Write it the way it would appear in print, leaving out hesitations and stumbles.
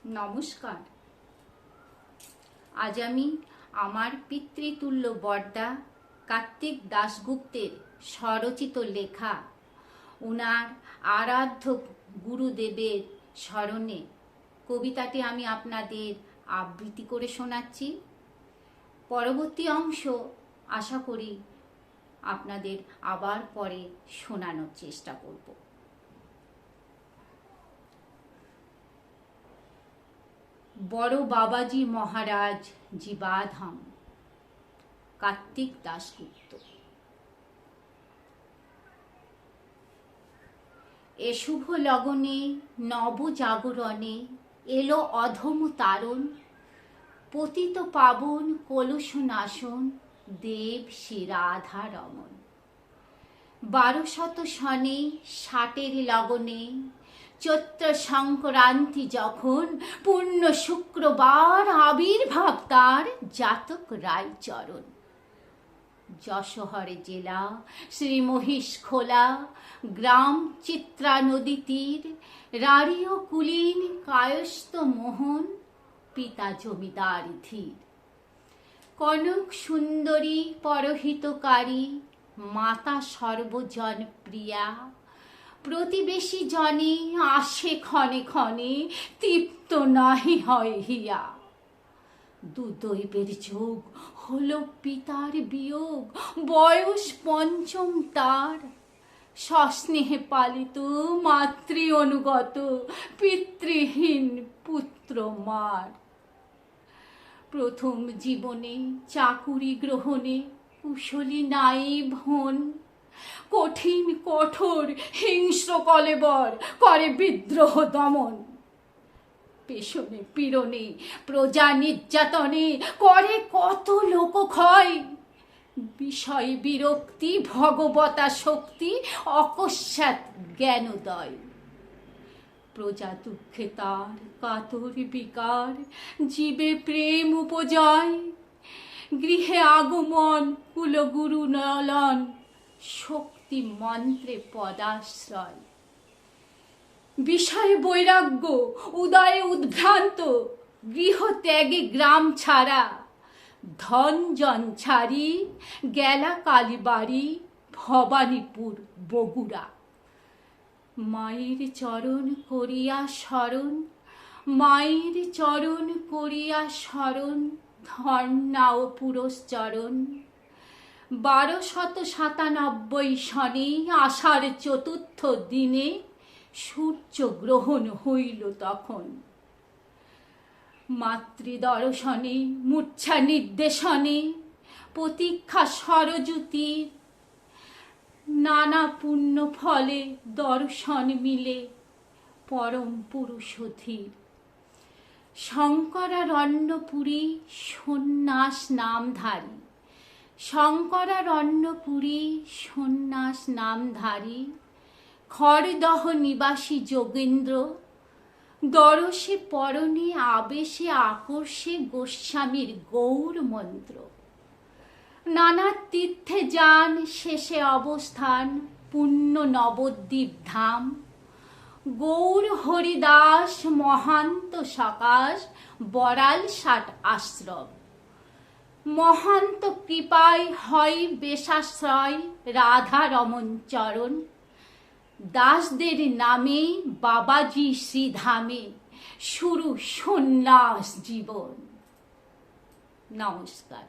নমস্কার। আজ আমি আমার পিতৃতুল্য বড়দা কার্তিক দাশগুপ্তের স্বরচিত লেখা ওনার আরাধ্য গুরুদেবের স্মরণে কবিতাটি আমি আপনাদের আবৃত্তি করে শোনাচ্ছি। পরবর্তী অংশ আশা করি আপনাদের আবার পরে শোনানোর চেষ্টা করব। বড় বাবাজি মহারাজ জীবাধাম, কার্তিক দাশগুপ্ত। এ শুভ লগনে নব জাগরণে এলো অধম তারণ, পতিত পাবন কলস নাশন দেব শ্রী রাধা রমন। 1200 সনে 60 লগনে চৈত্র সংক্রান্তি যখন পূর্ণ শুক্রবার আবির্ভাব তার জাতক রায়চরণ। যশোহর জেলা শ্রী মহিষখোলা গ্রাম চিত্রা নদী তীর, রাড়ীয় কুলীন কায়স্থ মোহন পিতা জমিদার ধীর। কনক সুন্দরী পরহিতকারী মাতা সর্বজন প্রিয়া, প্রতিবেশী জনে আসে ক্ষণে ক্ষণে তৃপ্ত নাহি হয় হিয়া। দুদৈবের যোগ হলো পিতার বিয়োগ, বয়স পঞ্চম তার। সস্নেহে পালিত মাতৃ অনুগত পিতৃহীন পুত্র মার। প্রথম জীবনে চাকুরি গ্রহণে কুশলী নাই ভন, কঠিন কঠোর হিংস্র কলেবর করে বিদ্রোহ দমন। পেশনে পীড়নে প্রজা নির্যাতনে করে কত লোকক্ষয়, বিষয় বিরক্তি ভগবতা শক্তি অকস্মাৎ জ্ঞানোদয়। প্রজা দুঃখে তার কাতর বিকার, জীবে প্রেম উপজয়। গৃহে আগমন কুলগুরু নলন, শক্তি মন্ত্রে পদাশ্রয়। বিষয় বৈরাগ্য উদয়ে উদ্ভ্রান্ত, গৃহ ত্যাগে গ্রাম ছাড়া। ধন জন ছাড়ি গেলা কালীবাড়ি ভবানীপুর বগুড়া। মায়ের চরণ করিয়া স্মরণ, মায়ের চরণ করিয়া স্মরণ, ধর্ণা ও পুরস্চরণ। 1297 সনে আষাঢ় চতুর্থ দিনে সূর্যগ্রহণ হইল তখন। মাতৃদর্শনে মূর্ছা নির্দেশনে প্রতীক্ষা সরযুতির, নানা পুণ্য ফলে দর্শন মিলে পরম পুরুষ ধীর। শঙ্করারণ্যপুরী সন্ন্যাস নামধারী, শঙ্করারণ্যপুরী সন্ন্যাস নামধারী। খড়দহ নিবাসী যোগেন্দ্র, দরশে পরনে আবেশে আকর্ষে গোস্বামীর গৌর মন্ত্র। নানা তীর্থে যান শেষে অবস্থান পুণ্য নবদ্বীপ ধাম। গৌর হরিদাস মহান্ত সকাশ বড়াল 60 আশ্রম। মহান্ত কৃপায় হয় বেশাশ্রয় রাধা রমন চরণ। দাসদের নামে বাবাজি শ্রীধামে শুরু সন্ন্যাস জীবন। নমস্কার।